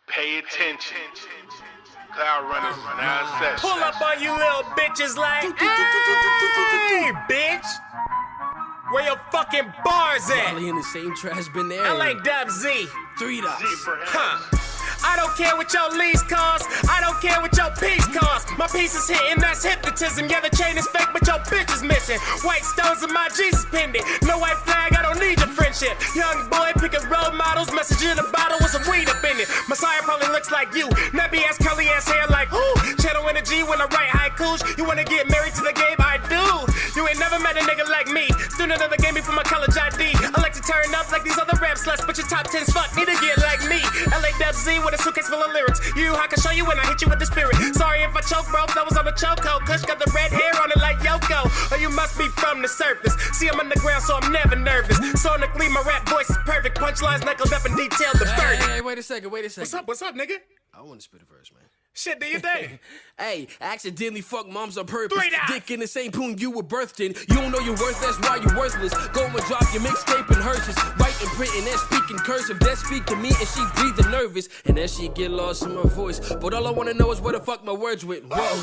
Pay attention. Cloud runners now set. Pull up on you little bitches like, hey, bitch. Where your fucking bars at? Probably in the same trash bin there. I like Dub Z. 3 dots. Huh. I don't care what your lease costs. I don't care what your piece costs. My piece is hitting, that's hypnotism. Yeah, the chain is fake, but your bitch is missing. White stones in my Jesus pendant. No white flag, I don't need your friendship. Young boy picking role models. Message in a bottle with some weed up in it. Messiah probably looks like you. Nappy ass, curly ass hair like who? Channel energy when I write haikus. You wanna get married to the game? I do. You ain't never met a nigga like me. Student of the game before my college ID. I like to turn up like these other rap sluts, but your top 10's fuck need to get like me. LA Dub Z with a suitcase full of lyrics. I can show you when I hit you with the spirit. Sorry if I choke, bro, that was on the chokehold. Kush got the red hair on it like Yoko. Or you must be from the surface. See, I'm underground, so I'm never nervous. Sonically, my rap voice is perfect. Punchlines knuckled up and detailed the verdict. Hey, wait a second. What's up, nigga? I want to spit a verse, man. Shit, do you think? Hey, accidentally fuck moms on purpose. 3 dots. Dick in the same poon you were birthed in. You don't know your worth, that's why you're worthless. Go and drop your mixtape in hearses. Writing, printing, and speaking cursive. That speak to me and she breathing nervous. And then she get lost in my voice. But all I wanna know is where the fuck my words went. Whoa.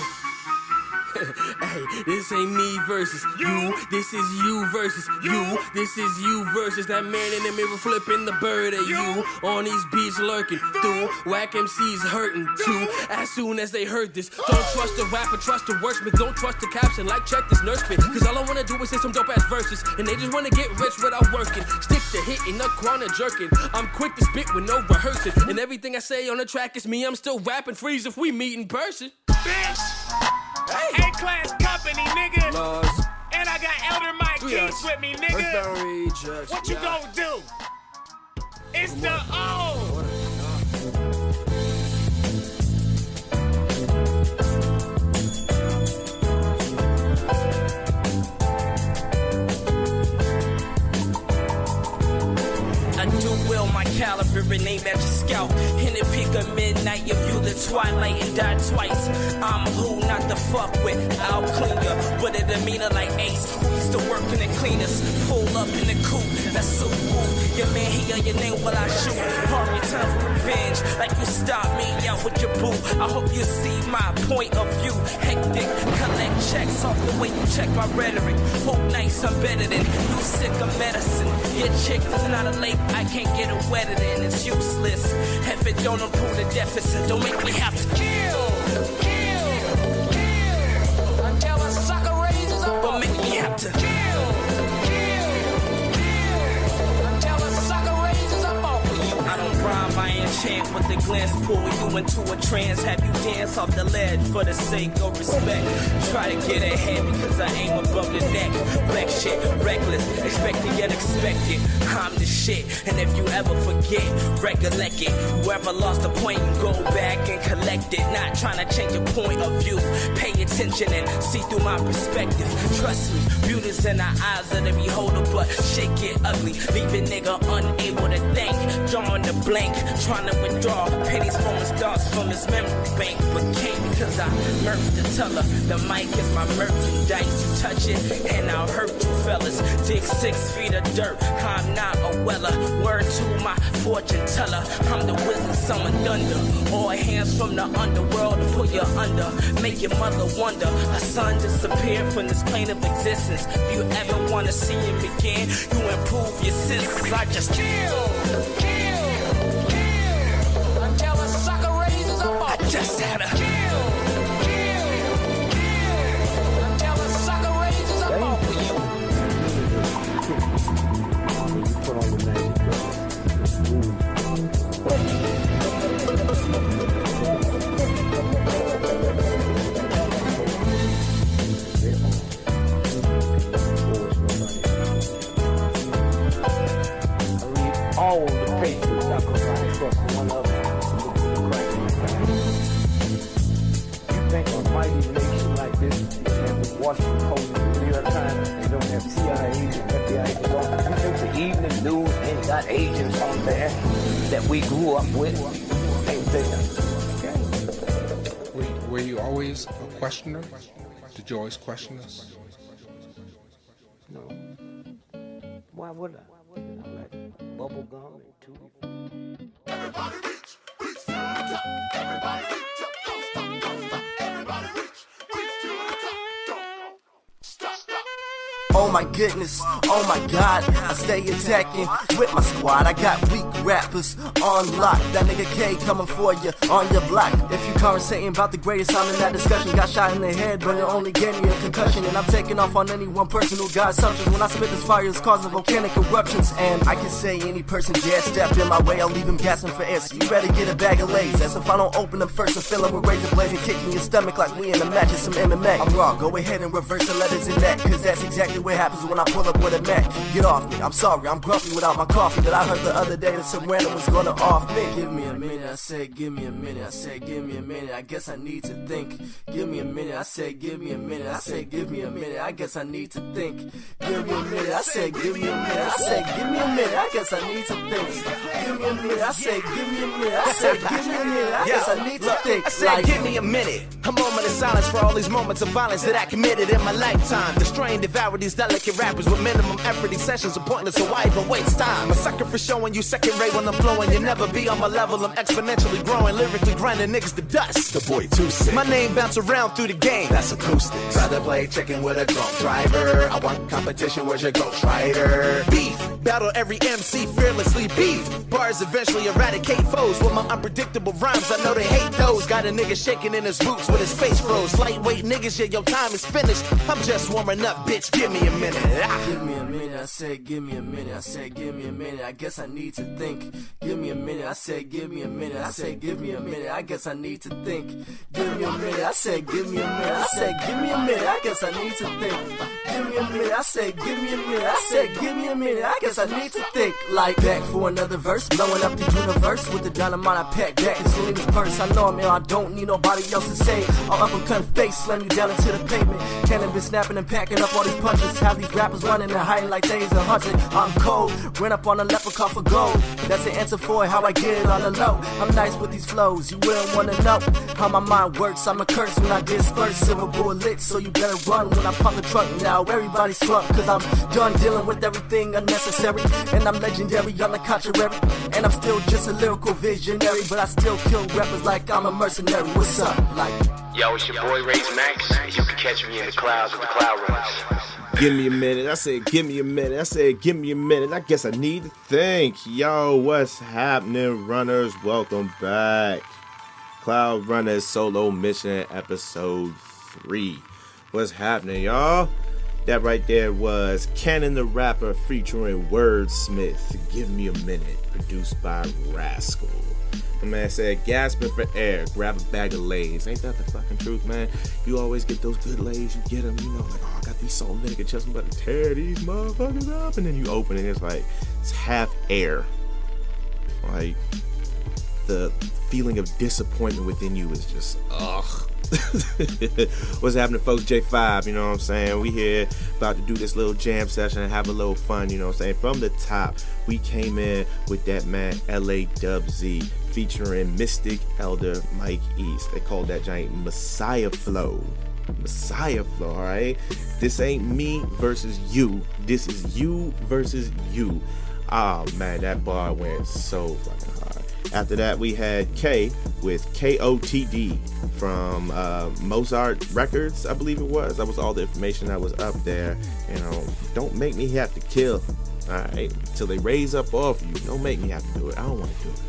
Hey, this ain't me versus you. This is you versus you. This is you versus that man in the mirror flipping the bird at you. On these beats lurking through. Whack MCs hurting too. As soon as they heard this, don't trust the rapper, trust the wordsmith. Don't trust the caption, like check this nurse spit. Cause all I wanna do is say some dope ass verses. And they just wanna get rich without working. Stick to hitting, not corner jerking. I'm quick to spit with no rehearsing. And everything I say on the track is me. I'm still rapping. Freeze if we meet in person. Bitch! Hey. A-class company, nigga. Laws. And I got Elder Maikis with me, nigga. What you gonna do? It's the O. I do will my caliber and aim at your scalp. In the peak of midnight, you view the twilight and die twice. I'm who not to fuck with. I'll clean ya, but a demeanor like Ace, who used to work in the cleaners. Pull up in the coupe, that's so cool. Your man hear your name while I shoot. Hard return for revenge, like you stop me out with your boo. I hope you see my point of view. Hectic, collect checks off the way you check my rhetoric. Hope nights I'm better than you sick of medicine. Your chick is not a lake, I can't get it wetter than it's useless. If it don't improve the deficit, don't make me have to kill. Until a sucker raises up. Don't make me have to kill. Until a sucker raises up off of you. I don't rhyme, I enchant with the glance, pull you into a trance, have you dance off the ledge for the sake of respect. Try to get ahead because I aim above the neck. Wreck shit, reckless, expected yet expected. I'm the shit, and if you ever forget, recollect it. Whoever lost the point, you go back and collect it. Not trying to change your point of view. Pay attention and see through my perspective. Trust me, beauty's in the eyes of the beholder, but shit get ugly. Leave a nigga unable to think. Drawing the blank, trying to withdraw pennies from his thoughts from his memory bank. But can't because I murked the teller. The mic is my merchandise. You touch it, and I'll hurt you fellas. Dig 6 feet of dirt. I'm not a weller. Word to my fortune teller. I'm the wizard, summon thunder. All hands from the underworld to put you under. Make your mother wonder. A son disappeared from this plane of existence. If you ever want to see him again, you improve your senses. I just kill. Until a sucker raises up. I just had a kill. Until a sucker raises up off of you. Put on the magic all the papers that come right across one of them. You think a mighty nation like this has the Washington Post and the New York Times and don't have CIA and FBI agents? You think the evening news ain't got agents on there that we grew up with? Ain't they? Were you always a questioner? Did you always question us? No. Why would I? I like bubble gum and tutti. Everybody reach, reach. Oh my goodness, oh my god, I stay attacking with my squad. I got weak rappers on lock. That nigga K coming for you on your block. If you conversating about the greatest, I'm in that discussion. Got shot in the head, but it only gave me a concussion. And I'm taking off on any one person who got assumptions. When I spit this fire, it's causing volcanic eruptions. And I can say any person dare step in my way, I'll leave him gasping for air. So you better get a bag of lays. As if I don't open them first and fill them with razor blades and kicking your stomach like we in a match of some MMA. I'm wrong, go ahead and reverse the letters in that, cause that's exactly what happens when I pull up with a Mac. Get off me, I'm sorry, I'm grumpy without my coffee. But I heard the other day that some random was gonna off me. Give me a minute, I said give me a minute. I said give me a minute, I guess I need to think. Give me a minute, I said give me a minute. I said give me a minute, I guess I need to think. Give me a minute, I said give me a minute. I said give me a minute, I guess I need to think. Give me a minute, I said give me a minute. I said give me a minute, I guess I need to think. I said give me a minute, a moment of silence for all these moments of violence that I committed in my lifetime. Destroy and devour these delicate rappers with minimum effort. These sessions are pointless, so why even waste time? A sucker for showing you second rate when I'm flowing. You'll never be on my level, I'm exponentially growing. Lyrically grinding niggas to dust. The boy too sick. My name bounce around through the game. That's acoustic. Rather play chicken with a drunk driver. I want competition, where's your ghost rider? Beef, battle every MC fearlessly. Beef, bars eventually eradicate foes. With my unpredictable rhymes, I know they hate those. Got a nigga shaking in his boots with his face froze. Lightweight niggas, yeah, your time is finished. I'm just warming up, bitch, give me a minute. Give me a minute, I said give me a minute. I said give me a minute, I guess I need to think. Give me a minute, I said give me a minute. I said give me a minute, I guess I need to think. Give me a minute, I said give me a minute. I said give me a minute, I guess I need to think. Give me a minute, I said give me a minute. I said give me a minute, I guess I need to think. Like back for another verse, blowing up the universe with the dynamite I pack back in Selena's purse. I know I'm ill, I don't need nobody else to say. I'll uppercut face, slam you down into the pavement. Cannon been snapping and packing up all these punches. Have these rappers running and hiding like days and hunting. I'm cold, ran up on a leprechaun for gold. That's the answer for how I get it on the low. I'm nice with these flows, you wouldn't wanna know how my mind works. I'm a curse when I disperse, silver bullet, so you better run when I pop the trunk. Now everybody's slumped, cause I'm done dealing with everything unnecessary. And I'm legendary on the contrary. And I'm still just a lyrical visionary, but I still kill rappers like I'm a mercenary. What's up, like? Yo, it's your boy Raisi Max. You can catch me in the clouds with the cloud runners. Give me a minute. I said, give me a minute. I said, give me a minute. I guess I need to think. Yo, what's happening, runners? Welcome back. Cloud Runners Solo Mission Episode 3. What's happening, y'all? That right there was Kannon the Rapper featuring Wrrdsmith. Give me a minute. Produced by Rascal. The man said, gasping for air, grab a bag of Lays. Ain't that the fucking truth, man? You always get those good Lays, you get them, you know, like, oh, I got these salt and vinegar chips, I'm about to tear these motherfuckers up. And then you open it, it's like, it's half air. Like, the feeling of disappointment within you is just, ugh. What's happening, folks? J5, you know what I'm saying? We here about to do this little jam session and have a little fun, you know what I'm saying? From the top, we came in with that man LAWZ featuring Mystic Elder Maikis. They call that giant Messiah Flow. Messiah Flow, alright? This ain't me versus you. This is you versus you. Oh man, that bar went so fucking hard. After that, we had K with KOTD from Mosart Records, I believe it was. That was all the information that was up there. You know, don't make me have to kill, alright? Till they raise up off you. Don't make me have to do it. I don't want to do it.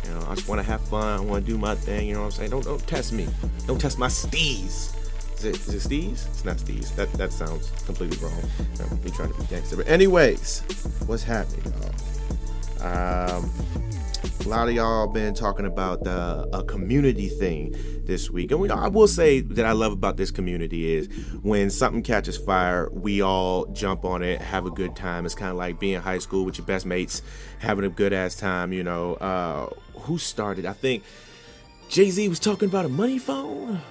You know, I just want to have fun. I want to do my thing. You know what I'm saying? Don't test me. Don't test my steez. Is it steez? It's not steez. That sounds completely wrong. I'm trying to be gangster. But anyways, what's happening, y'all? A lot of y'all been talking about a community thing this week. And I will say that I love about this community is when something catches fire, we all jump on it, have a good time. It's kind of like being in high school with your best mates, having a good ass time, you know. Who started? I think Jay-Z was talking about a money phone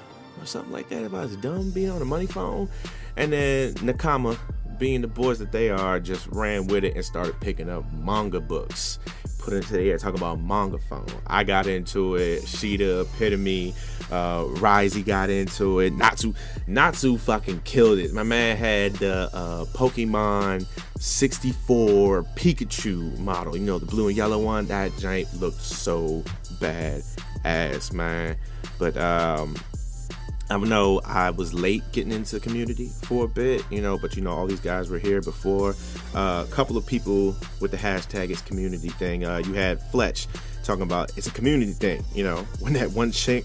or something like that, about his dumb being on a money phone. And then Nakama, being the boys that they are, just ran with it and started picking up manga books, put it into the air, talking about manga phone. I got into it. Sheeta, Epitome, Raisi got into it. Natsu fucking killed it. My man had the Pokemon 64 Pikachu model, you know, the blue and yellow one. That giant looked so bad ass, man. But I know I was late getting into community for a bit, but all these guys were here before. A couple of people with the hashtag it's community thing. You had Fletch talking about it's a community thing. When that one chick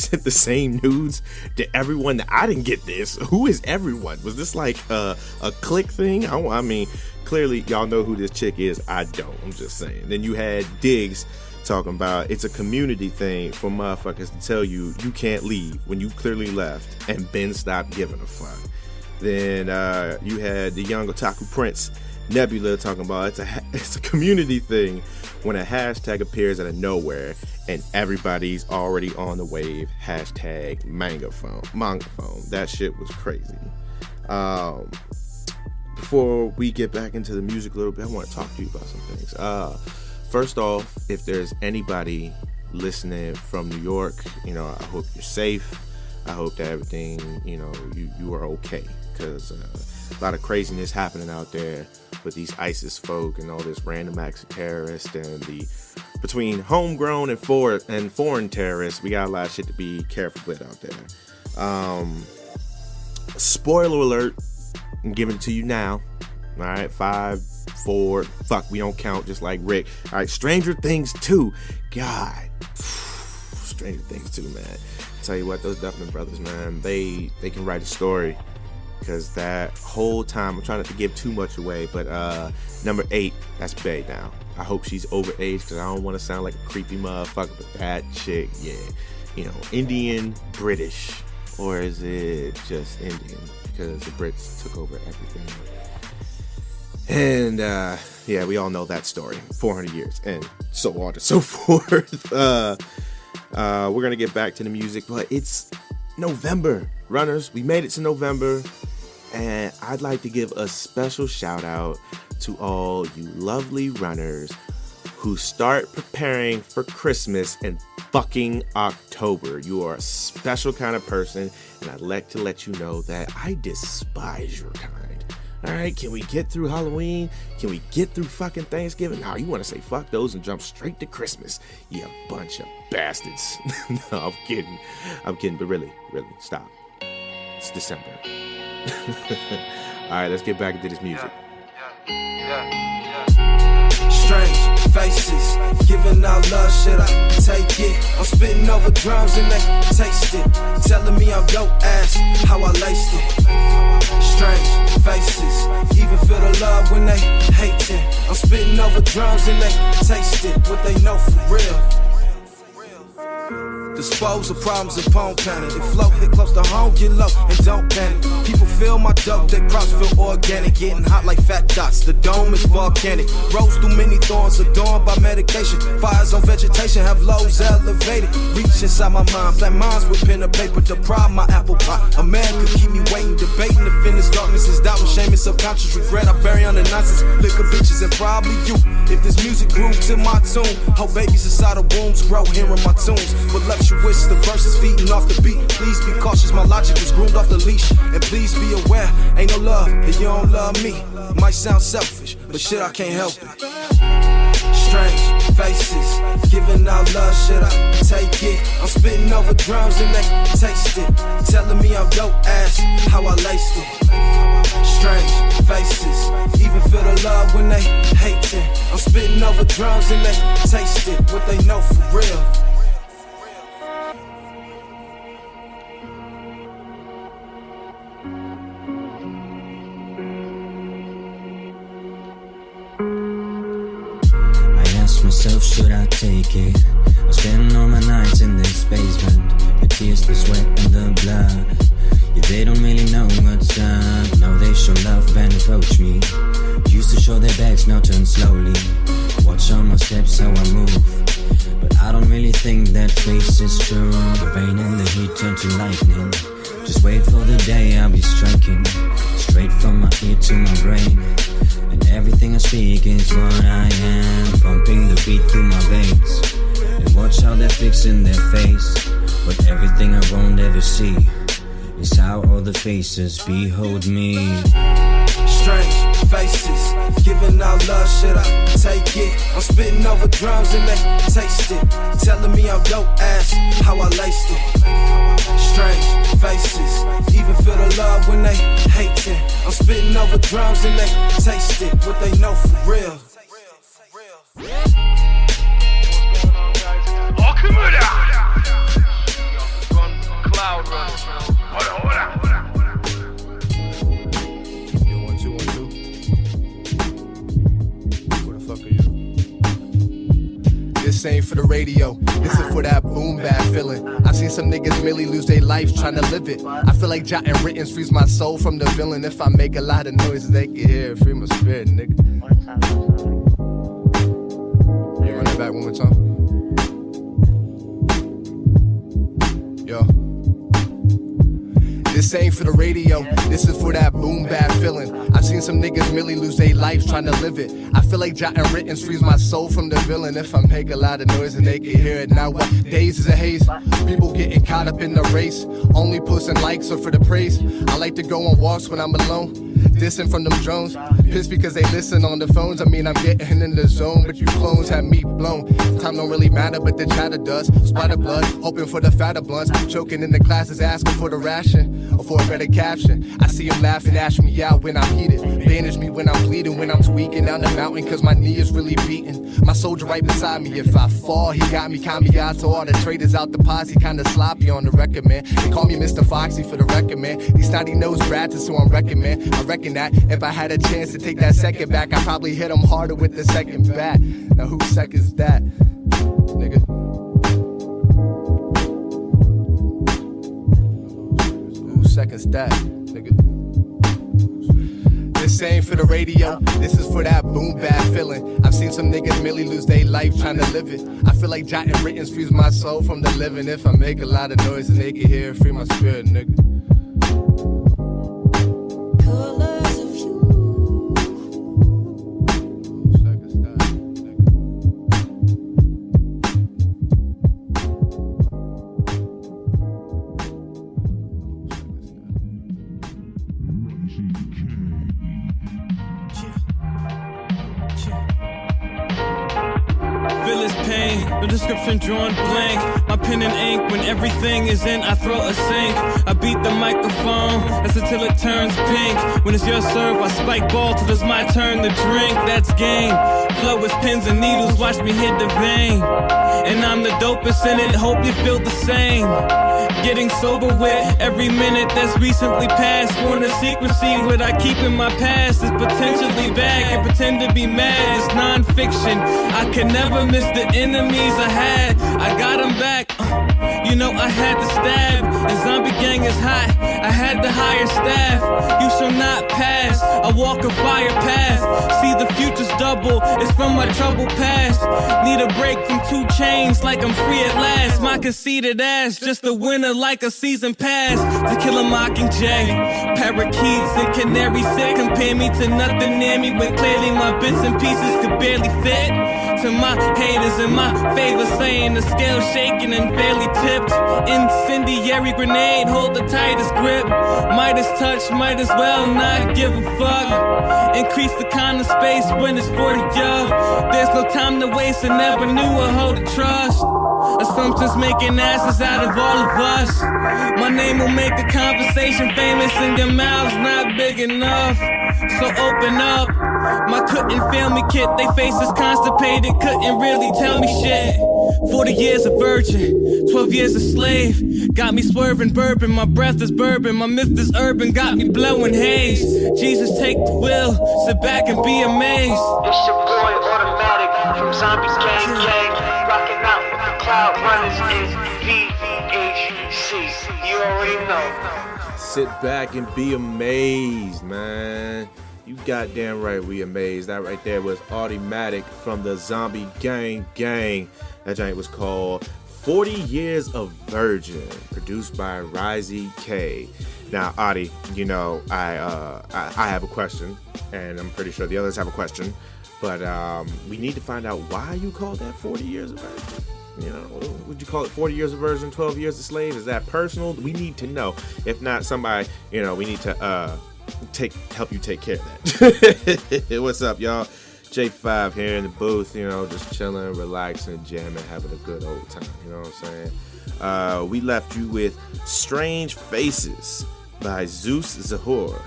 sent the same nudes to everyone. I didn't get this. Who is everyone? Was this like a clique thing? I mean, clearly y'all know who this chick is. I don't. I'm just saying. Then you had Diggs talking about it's a community thing for motherfuckers to tell you can't leave when you clearly left and Ben stopped giving a fuck. Then you had the young otaku prince Nebula talking about it's a community thing when a hashtag appears out of nowhere and everybody's already on the wave. Hashtag manga phone. That shit was crazy. Before we get back into the music a little bit, I want to talk to you about some things. First off, if there's anybody listening from New York, I hope you're safe. I hope that everything, you are okay, because a lot of craziness happening out there with these ISIS folk and all this random acts of terrorists, and between homegrown and foreign terrorists, we got a lot of shit to be careful with out there. Spoiler alert, I'm giving it to you now. All right, 5, 4, fuck, we don't count, just like Rick. All right, Stranger Things 2. God, Stranger Things 2, man. Tell you what, those Duffman brothers, man, they can write a story, because that whole time, I'm trying not to give too much away, but number 8, that's Bae now. I hope she's overage, because I don't want to sound like a creepy motherfucker, but that chick, yeah, Indian, British, or is it just Indian, because the Brits took over everything. And yeah, we all know that story. 400 years and so on and so forth. We're gonna get back to the music, but it's November, runners. We made it to November, and I'd like to give a special shout out to all you lovely runners who start preparing for Christmas in fucking October. You are a special kind of person, and I'd like to let you know that I despise your kind. All right, can we get through Halloween? Can we get through fucking Thanksgiving? No, you want to say fuck those and jump straight to Christmas. You bunch of bastards. No, I'm kidding, but really, stop. It's December. All right, let's get back into this music. Strange faces, giving out love, should I take it? I'm spitting over drums and they taste it, telling me I'm dope ass, how I laced it. Strange faces, even feel the love when they hate it. I'm spitting over drums and they taste it, what they know for real. Dispose of problems and palm panic. If flow hit close to home, get low and don't panic. People feel my dope, their crops feel organic. Getting hot like fat dots, the dome is volcanic. Rose through many thorns, adorned by medication. Fires on vegetation, have lows elevated. Reach inside my mind, plant minds with pen and paper. Deprive my apple pie. A man could keep me waiting, debating. To finish darkness is doubt and shame and subconscious regret. I bury under nonsense, liquor bitches and probably you. If this music grew to my tune, hope babies inside of wombs grow hearing my tunes. But left you wish the verses feeding off the beat. Please be cautious, my logic was groomed off the leash. And please be aware, ain't no love if you don't love me. Might sound selfish, but shit, I can't help it. Strange faces, giving out love, should I take it? I'm spitting over drums and they taste it, telling me I'm dope ass, how I laced it. Strange faces, even feel the love when they hate it. I'm spitting over drums and they taste it, what they know for real. Myself, should I take it? I'm spending all my nights in this basement. The tears, the sweat, and the blood. Yeah, they don't really know what's up. Now they show love and approach me. Used to show their backs, now turn slowly. Watch on my steps, how I move. But I don't really think that face is true. The rain and the heat turn to lightning. Just wait for the day I'll be striking. Straight from my ear to my brain. And everything I speak is what I am. Pumping the beat through my veins. And watch how they're fixing their face. But everything I won't ever see is how all the faces behold me. Strange faces. Giving out love, should I take it? I'm spitting over drums and they taste it. Telling me I'm dope ass, how I laced it. Strange faces, even feel the love when they hate it. I'm spitting over drums and they taste it. What they know for real. Cloud runners. Hold on. Yo, 1 2 1 2. Where the fuck are you? This ain't for the radio. This is for that boom bap feeling. I seen some niggas really lose their life trying to live it. I feel like jotting writtens frees my soul from the villain. If I make a lot of noise, they can hear it, free my spirit, nigga. You run it back one more time. Yo. This ain't for the radio, this is for that boom bap feeling. I've seen some niggas really lose their life trying to live it. I feel like jotting writtens frees my soul from the villain. If I make a lot of noise and they can hear it. Now what days is a haze? People getting caught up in the race. Only posting likes or for the praise. I like to go on walks when I'm alone, dissing from them drones. Pissed because they listen on the phones. I mean, I'm getting in the zone, but you clones have me blown. Time don't really matter, but the chatter does. Spider blood, hoping for the fatter blunts. Choking in the classes, asking for the ration or for a better caption. I see them laughing, ash me out when I'm heated. Bandage me when I'm bleeding, when I'm tweaking down the mountain, cause my knee is really beating. My soldier right beside me, if I fall, he got me kamikaze. To all the traders out the posse, kinda sloppy on the record, man. They call me Mr. Foxy for the record, man. These snotty nose brats is who I'm wrecking, man. I reckon that if I had a chance to take that second back, I'd probably hit him harder with the second bat. Now who seconds that, nigga? Who seconds that, nigga? This ain't for the radio, this is for that boom bap feeling. I've seen some niggas really lose their life trying to live it. I feel like jotting writtens frees my soul from the living. If I make a lot of noise and they can hear it, free my spirit, nigga. Drawn blank, my pen and ink. When everything is in, I throw a sink. I beat the microphone, that's until it turns pink. When it's your serve, I spike ball till it's my turn to drink. That's game. Flow is pins and needles, watch me hit the vein. And I'm the dopest in it, hope you feel the same. Getting sober with every minute that's recently passed. Sworn to secrecy, what I keep in my past is potentially bad. Can pretend to be mad, it's non-fiction. I can never miss the enemies I had. I got them back, you know I had to stab. And zombie gang is hot, I had to hire staff. You shall not pass, I walk a fire path. See the future's double, it's from my troubled past. Need a break from 2 chains like I'm free at last. My conceited ass, just a winner like a season pass. To kill a Mockingjay, parakeets and canary sit. Compare me to nothing near me when clearly my bits and pieces could barely fit. To my haters in my favor, saying the scale shaking and barely tipped. Incendiary grenade, hold the tightest grip. Midas touch, might as well not give a fuck. Increase the kind of space when it's 40 of. There's no time to waste, I never knew a hoe to trust. Assumptions making asses out of all of us. My name will make the conversation famous and your mouth's not big enough. So open up. My couldn't fail me kid, they faces constipated, couldn't really tell me shit. 40 years a virgin, 12 years a slave. Got me swerving bourbon, my breath is bourbon, my myth is urban, got me blowing haze. Jesus take the wheel, sit back and be amazed. It's your boy AutiMatic from Zombie Gang Gang, rocking out with the Cloud Runners in VHC. You already know. Sit back and be amazed, man. You goddamn right we amazed. That right there was AutiMatic from the Zombie Gang Gang. That giant was called 40 Years of Virgin, produced by Raisi K. Now, Audi, you know, I have a question, and I'm pretty sure the others have a question, but we need to find out why you called that 40 Years of Virgin. You know, would you call it 40 Years of Virgin, 12 Years a Slave? Is that personal? We need to know. If not, somebody, you know, we need to help you take care of that. What's up, y'all? J5 here in the booth, just chilling, relaxing, jamming, having a good old time. You know what I'm saying? We left you with Strange Faces by Zeus Zahur,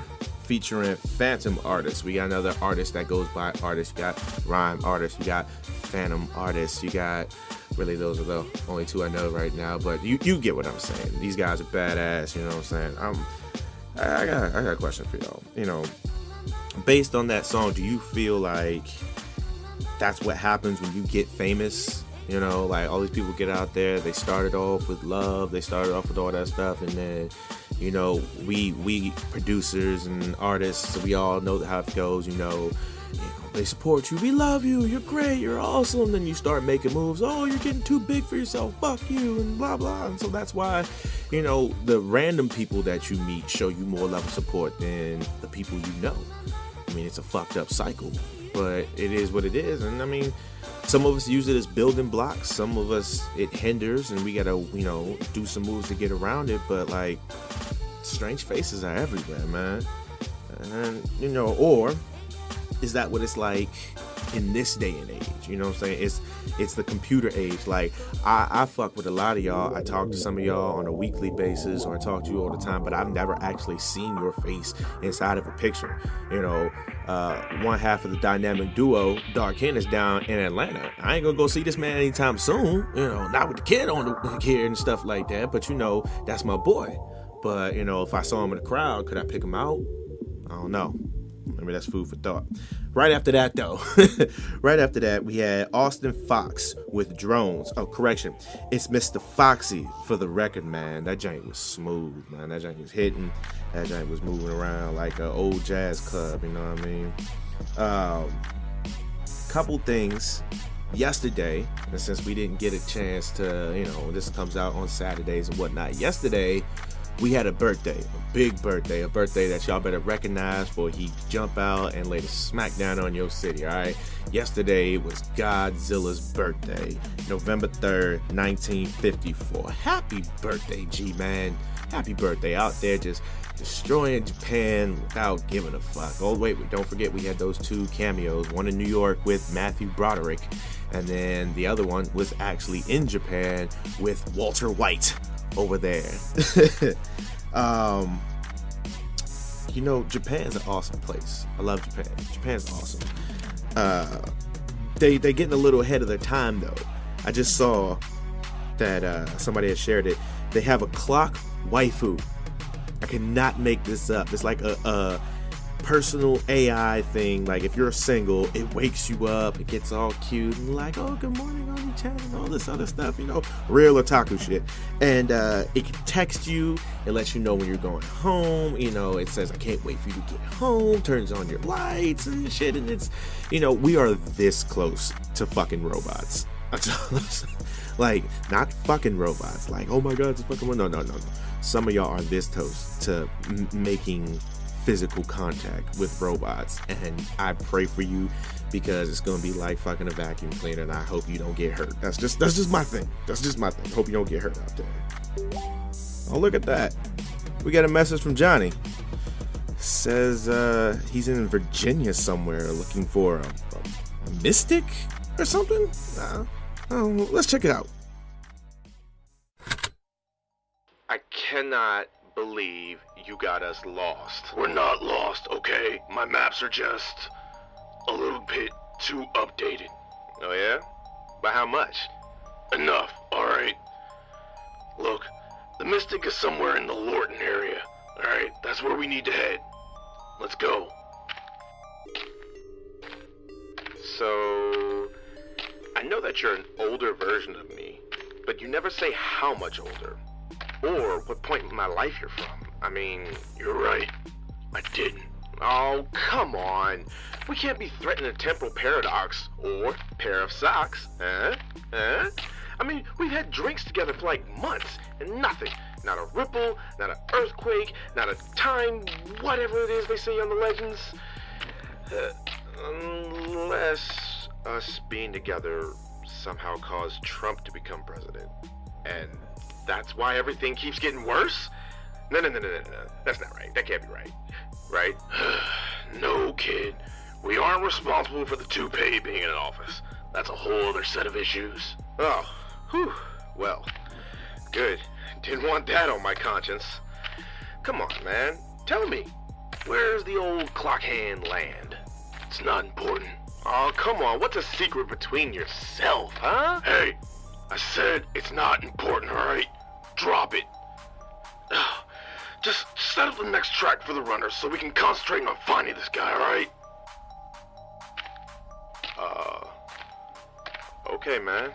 featuring Phantom Artist. We got another artist that goes by artist. You got Rhyme Artist. You got Phantom Artist. You got, really, those are the only two I know right now, but you get what I'm saying. These guys are badass, you know what I'm saying? I got a question for y'all. Based on that song, do you feel like that's what happens when you get famous? Like all these people get out there, they started off with love, they started off with all that stuff, and then, we producers and artists, we all know how it goes, they support you, we love you, you're great, you're awesome, then you start making moves, oh, you're getting too big for yourself, fuck you, and blah blah. And so that's why, the random people that you meet show you more love and support than the people you know. I mean, it's a fucked up cycle, but it is what it is. And I mean, some of us use it as building blocks, some of us it hinders, and we gotta do some moves to get around it. But like, strange faces are everywhere, man. And or is that what it's like in this day and age? You know what I'm saying? It's the computer age. Like, I fuck with a lot of y'all. I talk to some of y'all on a weekly basis, or I talk to you all the time, but I've never actually seen your face inside of a picture. One half of the dynamic duo, Dark Hen, is down in Atlanta. I ain't gonna go see this man anytime soon, not with the kid on the kid and stuff like that, but that's my boy. But if I saw him in the crowd, could I pick him out? I don't know. Maybe that's food for thought. Right after that, though, we had Austin Fox with Drones. Oh, correction. It's Mr. Foxy for the record, man. That jank was smooth, man. That jank was hitting. That jank was moving around like an old jazz club, you know what I mean? Couple things. Yesterday, and since we didn't get a chance to, this comes out on Saturdays and whatnot. Yesterday, we had a birthday, a big birthday, a birthday that y'all better recognize for he jump out and lay the smack down on your city, all right? Yesterday was Godzilla's birthday, November 3rd, 1954. Happy birthday, G-Man. Happy birthday out there just destroying Japan without giving a fuck. Oh, wait, don't forget we had those two cameos, one in New York with Matthew Broderick, and then the other one was actually in Japan with Walter White over there. Japan's an awesome place. I love Japan. Japan's awesome. They getting a little ahead of their time though. I just saw that somebody had shared it. They have a clock waifu. I cannot make this up. It's like a personal AI thing. Like if you're single, it wakes you up, it gets all cute and like, oh, good morning, Oni-chan, and all this other stuff, real otaku shit. And it can text you, it lets you know when you're going home, it says, I can't wait for you to get home, turns on your lights and shit, and it's, we are this close to fucking robots. Like, not fucking robots, like, oh my god, it's a fucking, no. Some of y'all are this close to making physical contact with robots, and I pray for you because it's gonna be like fucking a vacuum cleaner, and I hope you don't get hurt. That's just my thing. Hope you don't get hurt out there. Oh, look at that. We got a message from Johnny. Says he's in Virginia somewhere looking for a mystic or something. Let's check it out. I cannot believe you got us lost. We're not lost, okay? My maps are just a little bit too updated. Oh yeah? By how much? Enough, alright? Look, the Mystic is somewhere in the Lorton area, alright? That's where we need to head. Let's go. So, I know that you're an older version of me, but you never say how much older, or what point in my life you're from. I mean, you're right. I didn't. Oh, come on. We can't be threatening a temporal paradox or pair of socks, huh? I mean, we've had drinks together for like months and nothing. Not a ripple, not an earthquake, not a time, whatever it is they say on the legends. Unless us being together somehow caused Trump to become president. And that's why everything keeps getting worse? No. That's not right. That can't be right. right? No, kid. We aren't responsible for the toupee being in office. That's a whole other set of issues. Oh, whew. Well, good. Didn't want that on my conscience. Come on, man. Tell me, where's the old clock hand land? It's not important. Oh, come on. What's a secret between yourself, huh? Hey, I said it's not important, alright? Drop it. Just set up the next track for the runners so we can concentrate on finding this guy, alright? Okay, man.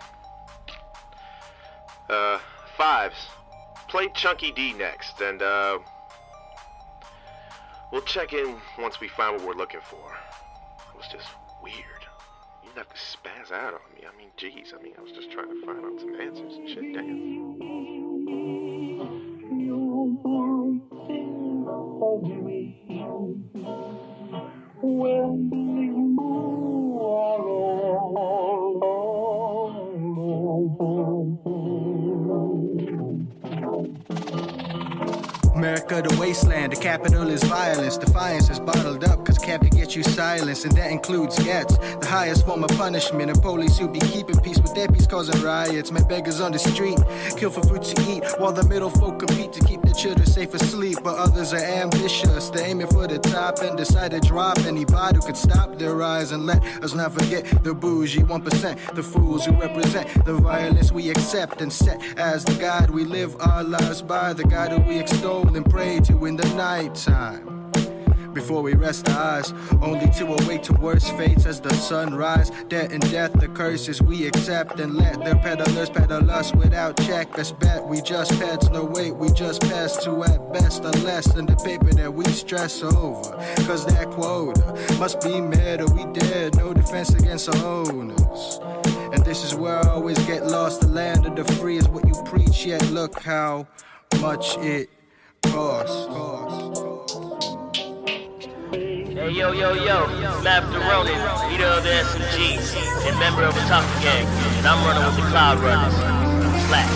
Fives. Play Chunky D next, and, we'll check in once we find what we're looking for. It was just weird. You didn't have to spaz out on me. I mean, geez. I was just trying to find out some answers and shit. Damn. America, the wasteland, the capital is violence. Defiance is bottled up, cause camp can get you silenced, and that includes gets. The highest form of punishment, and police who be keeping peace with their peace causing riots. Make beggars on the street, kill for food to eat, while the middle folk compete to keep their children safe asleep. But others are ambitious, they're aiming for the top and decide to drop anybody who could stop their rise. And let us not forget the bougie 1%, the fools who represent the violence we accept and set as the God we live our lives by, the God who we extol and pray to in the nighttime. Before we rest our eyes, only to awake to worse fates as the sunrise. Debt and death, the curses we accept, and let their peddlers peddle us without check. Best bet, we just pets, no wait, we just pass to at best a less than the paper that we stress over. Cause that quota must be met or we dead, no defense against our owners. And this is where I always get lost, the land of the free is what you preach, yet look how much it costs. Hey, yo, Master Ronin, leader of the SMGs, and member of the Talking Gang, and I'm running with the Cloud Runners. Slash.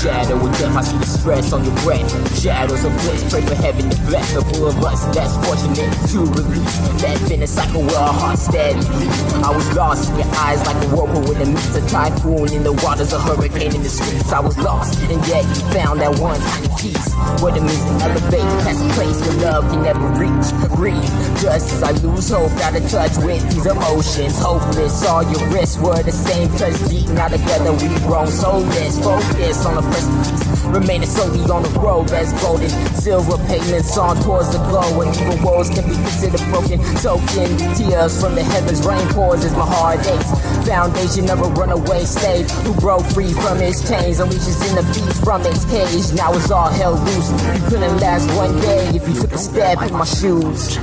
Shadow of death, I see the stress on your breath. Shadows of bliss, pray for heaven to bless the poor of us that's fortunate to release that infinite cycle where our hearts steady beat. I was lost in your eyes like a whirlpool in the midst of typhoon, in the waters, a hurricane in the streets. I was lost, and yet you found that one tiny piece. What it means to elevate past a place where love can never reach. Breathe, just as I lose hope, out of touch with these emotions. Hopeless, all your risks were the same, cause deep now together we've grown soulless. Focus on the precipice, remaining solely on the road that's golden. Silver pavements on towards the glow, and even walls can be considered broken. Soaking the tears from the heavens, rain pours as my heart aches. Foundation of a runaway slave who broke free from his chains, unleashes in the beast from its cage. Now it's all hell loose. You couldn't last one day if you took a step in my shoes.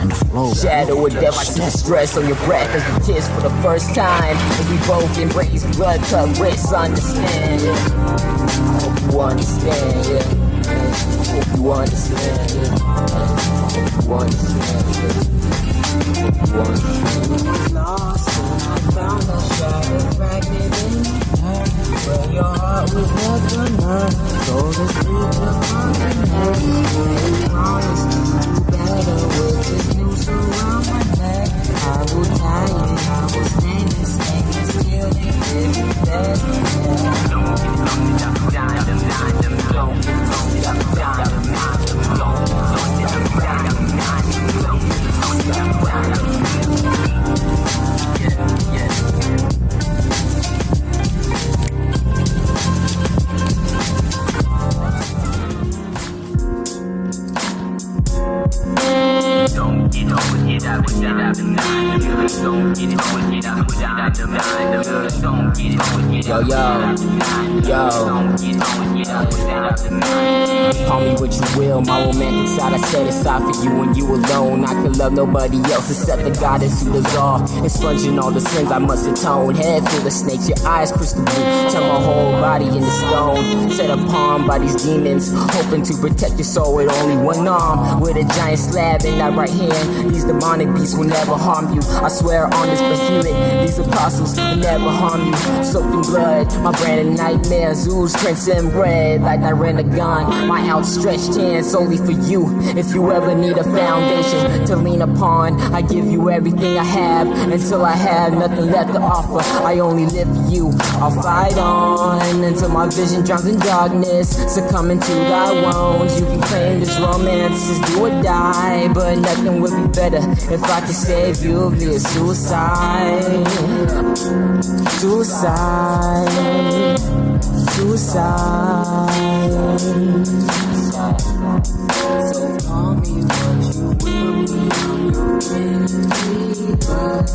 Shadow of death, I see the stress on your breath as we kiss for the first time, as we both embrace blood cut wrists. Understand, yeah. I hope you understand, yeah. Hope you understand, yeah. Hope you understand, yeah. Hope you understand. Lost and I found a shattered fragment in where your heart was never known. So to speak, the fucking promise to do better with this noose around my neck. I will tie it, I will stand and snake and still live in bed. Don't get up, down, don't get up, Call me what you will, my romantic side I set aside for you and you alone. I can love nobody else except the goddess who does all. Expunging all the sins I must atone. Head full of snakes, your eyes crystal blue. Turn my whole body into stone. Set upon by these demons, hoping to protect your soul with only one arm. With a giant slab and I my right hand. These demonic beasts will never harm you. I swear on this behemoth, these apostles will never harm you. Soaked in blood, my brand of nightmare. Zeus, crimson bread, like I ran a gun. My outstretched hands only for you. If you ever need a foundation to lean upon, I give you everything I have until I have nothing left to offer. I only live for you. I'll fight on until my vision drowns in darkness, succumbing to thy wounds. You can claim this romance is do or die, but nothing would be better if I could save you via suicide. Suicide. Suicide. So call me what you will be. I'm your baby, but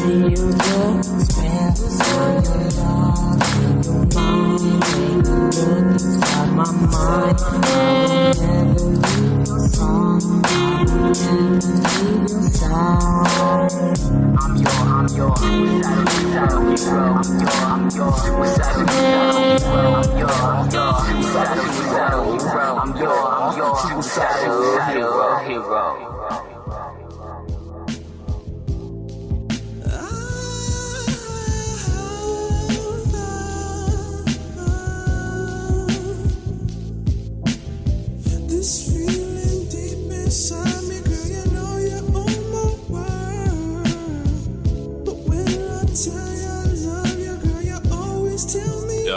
you just spend this on your love in your mind. Take a look inside my mind. I will never leave your side. I will never leave your side. I'm your suicidal hero. I'm your suicidal hero. I'm your suicidal hero. I'm your suicidal hero. This feeling deep inside me, girl, you know you own my world. But when I tell you I love you, girl, you always tell me no.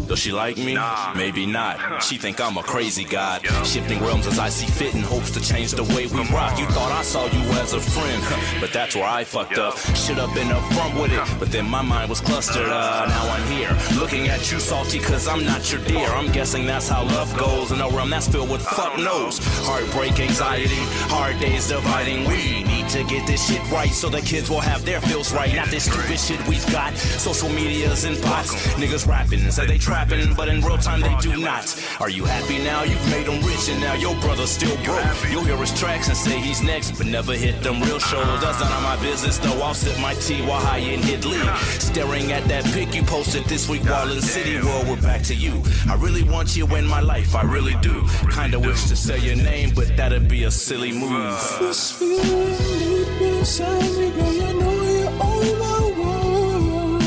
Does she like me? Nah. Maybe not. She think I'm a crazy god. Shifting realms as I see fit in hopes to change the way we rock. You thought I saw you as a friend, but that's where I fucked up. Should have been upfront with it, but then my mind was clustered. Now I'm here, looking at you salty cause I'm not your dear. I'm guessing that's how love goes in a realm that's filled with fuck knows. Heartbreak, anxiety, hard days dividing. We need to get this shit right so the kids will have their feels right. Not this stupid shit we've got. Social media's in pots. Niggas rapping and say they trapping, but in real time they do not. Are you happy now? You've made them rich and now your brother's still broke. You'll hear his tracks and say he's next, but never hit them real shows. That's none of my business though. I'll sip my tea while high and hit lead. Staring at that pic you posted this week while in City World. We're back to you. I really want you in my life, I really do. Kinda wish to say your name, but that'd be a silly move. This feeling deep inside me, girl, you know you own my world.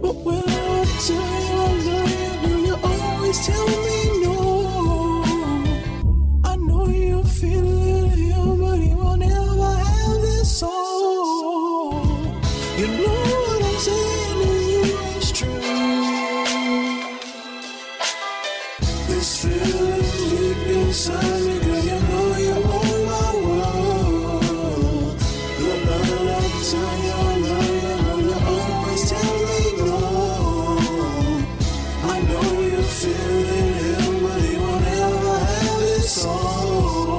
But when I tell you I love you, girl, you always tell me no. I know you feel it here, but you won't ever have this soul. You know what I'm saying to you is true. This feeling deep inside me, girl, you know you own my world. No matter what I tell you, I love you, girl, you always tell me no. I know you feel it here, but you won't ever have it soul.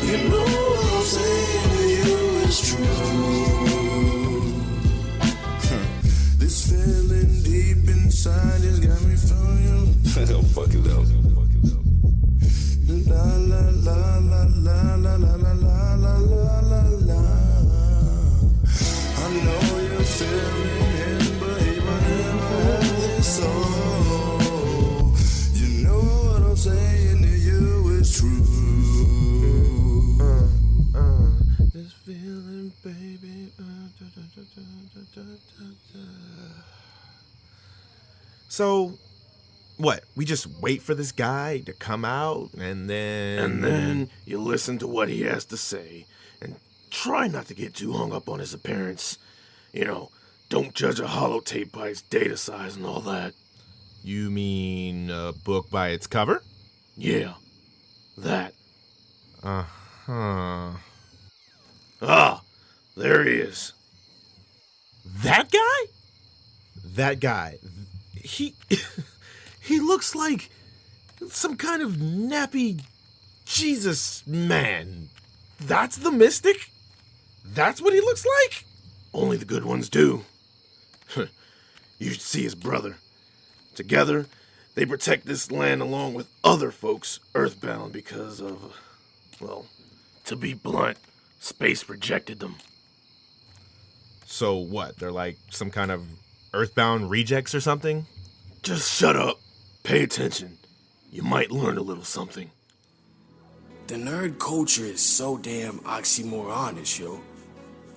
You know what I'm saying to you is true. This feeling deep inside has got me feeling you. Fuck it up. La la la la la la la la la la la la. I know you feel it, but you won't ever have this soul. You know what I'm saying to you is true. This feeling, baby. So, what? We just wait for this guy to come out and then you listen to what he has to say and try not to get too hung up on his appearance. You know, don't judge a holotape by its data size and all that. You mean a book by its cover? Yeah, that. Uh-huh. Ah, there he is. That guy? That guy. He he looks like some kind of nappy Jesus man. That's the mystic? That's what he looks like? Only the good ones do. You should see his brother. Together, they protect this land along with other folks earthbound because of, well, to be blunt, space rejected them. So what? They're like some kind of earthbound rejects or something? Just shut up. Pay attention. you might learn a little something. The nerd culture is so damn oxymoronish, yo.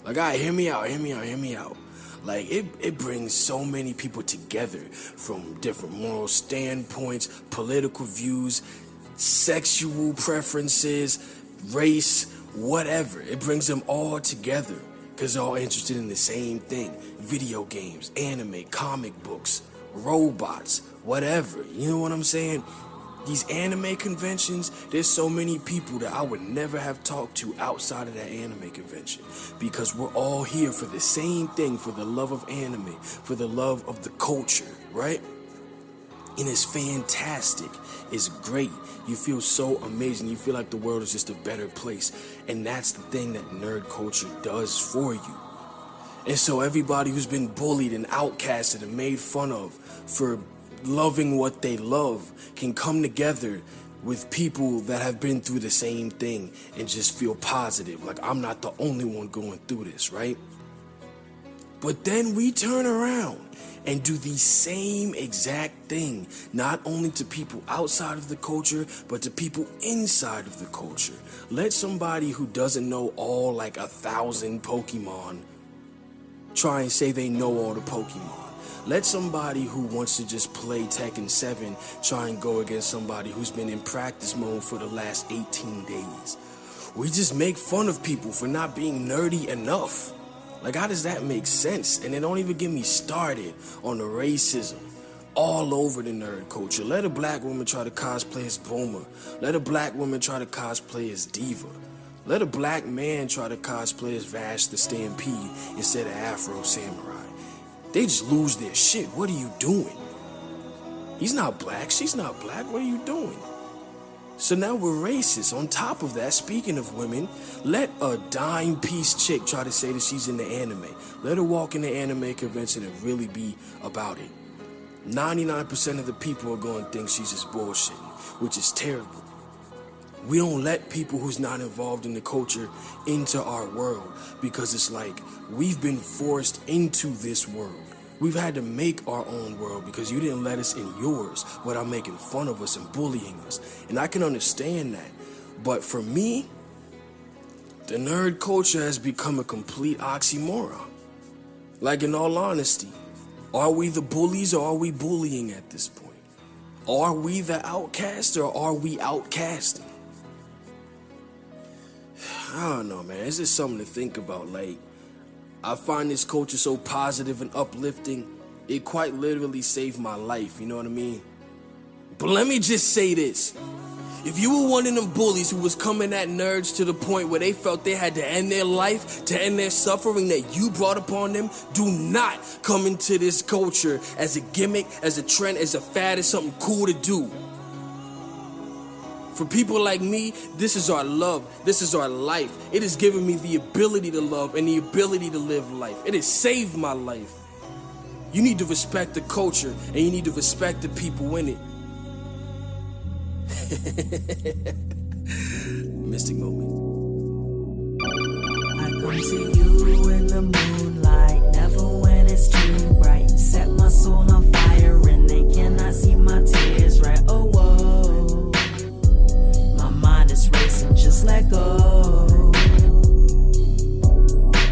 Like, alright, hear me out. Like, it brings so many people together from different moral standpoints, political views, sexual preferences, race, whatever. It brings them all together because they're all interested in the same thing. Video games, anime, comic books, robots, whatever. You know what I'm saying? These anime conventions, there's so many people that I would never have talked to outside of that anime convention because we're all here for the same thing, for the love of anime, for the love of the culture, right? And it's fantastic. It's great. You feel so amazing. You feel like the world is just a better place. And that's the thing that nerd culture does for you. And so everybody who's been bullied and outcasted and made fun of for loving what they love can come together with people that have been through the same thing and just feel positive. Like, I'm not the only one going through this, right? But then we turn around and do the same exact thing, not only to people outside of the culture, but to people inside of the culture. Let somebody who doesn't know all like 1,000 Pokemon try and say they know all the Pokemon. Let somebody who wants to just play Tekken 7 try and go against somebody who's been in practice mode for the last 18 days. We just make fun of people for not being nerdy enough. Like, how does that make sense? And they don't even get me started on the racism all over the nerd culture. Let a black woman try to cosplay as Boomer. Let a black woman try to cosplay as Diva. Let a black man try to cosplay as Vash the Stampede instead of Afro Samurai. They just lose their shit. What are you doing? He's not black. She's not black. What are you doing? So now we're racist. On top of that, speaking of women, let a dime piece chick try to say that she's in the anime. Let her walk in the anime convention and really be about it. 99% of the people are going to think she's just bullshitting, which is terrible. We don't let people who's not involved in the culture into our world because it's like we've been forced into this world. We've had to make our own world because you didn't let us in yours without making fun of us and bullying us. And I can understand that. But for me, the nerd culture has become a complete oxymoron. Like, in all honesty, are we the bullies or are we bullying at this point? Are we the outcast or are we outcasting? I don't know, man. It's just something to think about. Like, I find this culture so positive and uplifting. It quite literally saved my life, you know what I mean? But let me just say this. If you were one of them bullies who was coming at nerds to the point where they felt they had to end their life, to end their suffering that you brought upon them, do not come into this culture as a gimmick, as a trend, as a fad, as something cool to do. For people like me, this is our love. This is our life. It has given me the ability to love and the ability to live life. It has saved my life. You need to respect the culture and you need to respect the people in it. Mystic moment. I come to you in the moonlight, never when it's too bright. Set my soul on fire and they cannot see my tears, right? Oh, whoa. My mind is racing, just let go.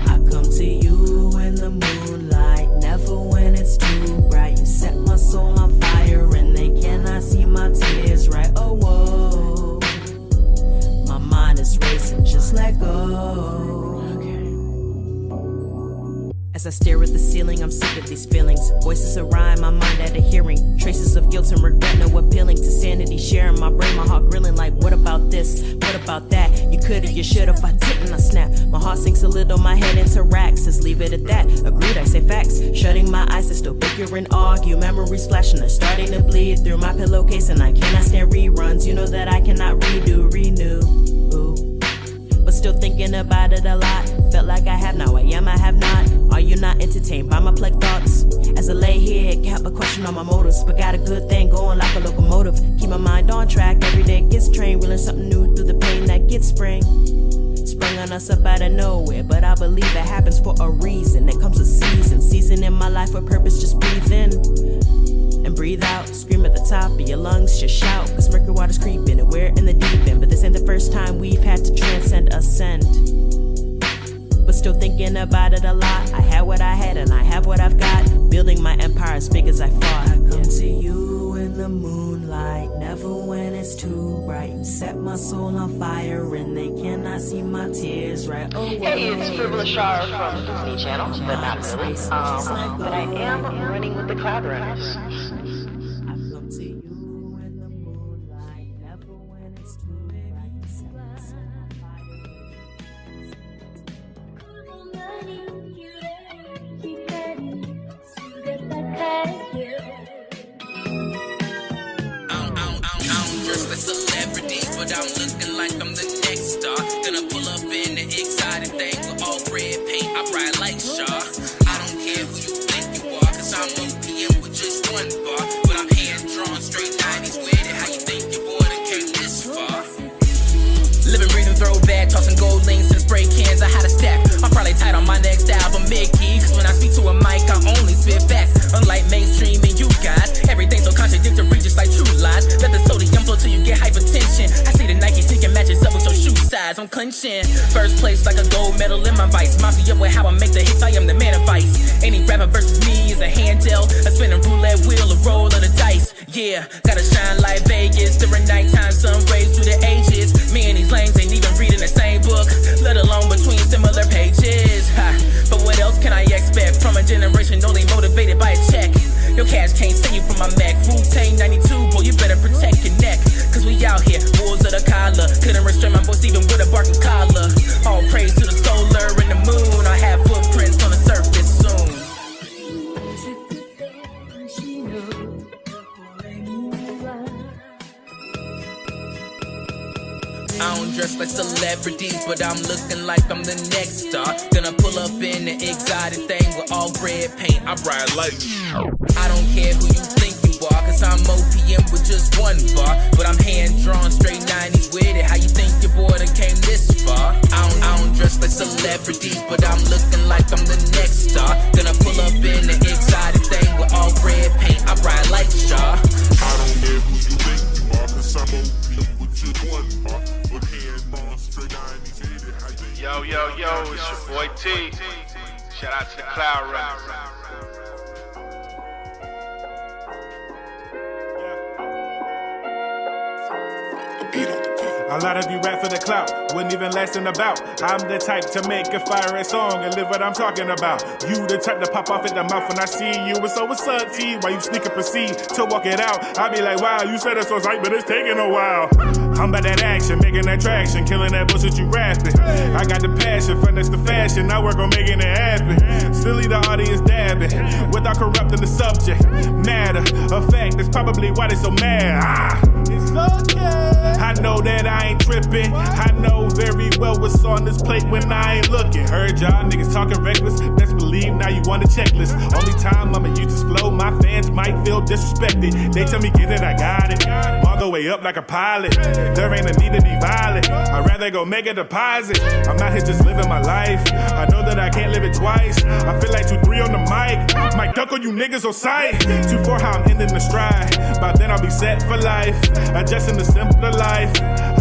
I come to you in the moonlight, never when it's too bright. You set my soul on fire and they cannot see my tears, right? Oh, whoa. My mind is racing, just let go. As I stare at the ceiling, I'm sick of these feelings. Voices around my mind at a hearing. Traces of guilt and regret, no appealing to sanity. Sharing my brain, my heart grilling like, what about this? What about that? You could've, you should've, I didn't, I snap. My heart sinks a little, my head interacts. Just leave it at that. Agreed, I say facts. Shutting my eyes, I still bicker and argue. Memories flashing, they're starting to bleed through my pillowcase, and I cannot stand reruns. You know that I cannot renew. Ooh. But still thinking about it a lot. Felt like I have, now I am, I have not. Are you not entertained by my plague thoughts? As I lay here, kept a question on my motives, but got a good thing going like a locomotive. Keep my mind on track, every day gets trained, reeling something new through the pain that gets spring. sprung on us up out of nowhere, but I believe it happens for a reason. It comes a season in my life with purpose. Just breathe in and breathe out. Scream at the top of your lungs, just shout, cause murky water's creeping and we're in the deep end. But this ain't the first time we've had to transcend, ascend. But still thinking about it a lot. I had what I had and I have what I've got. Building my empire as big as I fought. I come to you in the moonlight, never when it's too bright. You set my soul on fire and they cannot see my tears right away. Hey, it's Frivolous Shara from Disney Channel, but not really. But I am running with the Cloud Runners. Celebrities, but I'm looking like I'm the next star. Gonna pull up in the exciting thing with all red paint. I ride like Char. I don't care who you think you are, cause I'm OPM with just one bar. But I'm hand drawn straight 90s with it. How you think your boy done came this far? Living, breathing, throwback, tossing gold links and spray cans. I had a stack. I'm probably tight on my next album, mid-key. Cause when I speak to a mic, I only spit facts. Unlike mainstream and you guys, everything's so contradictory, just like true lies. Let the sodium flow till you get hypertension. I see the Nike sneaking matches up with your shoe size. I'm clenching. First place like a gold medal in my vice. Mafia with how I make the hits, I am the man of vice. Any rapper versus me is a handheld. A spinning roulette wheel, a roll of the dice. Yeah, gotta shine like Vegas during nighttime, sun rays through the ages. Me and these lanes ain't even reading the same book, let alone between similar pages. Ha. But what else can I expect from a generation only motivated by a check? Your cash can't save you from my Mac. Wu-Tang 92, boy, you better protect your neck. Cause we out here, wolves of the collar. Couldn't restrain my voice even with a barking collar. All praise to the solar and the moon. I have footprints on the surface soon. I don't dress like celebrities, but I'm looking like I'm the next star. Gonna pull up in the exotic thing with all red paint. I ride like I don't care who you think you are, cause I'm OPM with just one bar. But I'm hand drawn straight 90s with it. How you think your boy done came this far? I don't dress like celebrities, but I'm looking like I'm the next star. Gonna pull up in the exotic thing with all red paint. I ride like Char. I don't care who you think you are, cause I'm OPM with just one bar. Yo, it's your boy T. Shout out to the Cloud Runners. A lot of you rap for the clout, wouldn't even last in a bout. I'm the type to make a fire song and live what I'm talking about. You the type to pop off at the mouth when I see you. And so what's up, T? Why you sneak and proceed to walk it out? I be like, wow, you said it so tight, but it's taking a while. I'm about that action, making that traction, killing that bullshit you rapping. I got the passion, finesse the fashion, I work on making it happen. Still leave the audience dabbing, without corrupting the subject matter. A fact, that's probably why they so mad. It's okay. I know that I ain't tripping. I know very well what's on this plate when I ain't looking. Heard y'all niggas talking reckless. Best believe now you on the checklist. Only time I'ma use this flow, my fans might feel disrespected. They tell me get it, I got it. All the way up like a pilot. There ain't a need to be violent. I'd rather go make a deposit. I'm not here just living my life. I know that I can't live it twice. I feel like 2-3 on the mic. Might duck on you niggas on sight. 2-4 how I'm ending the stride. By then I'll be set for life. Adjusting the simpler life.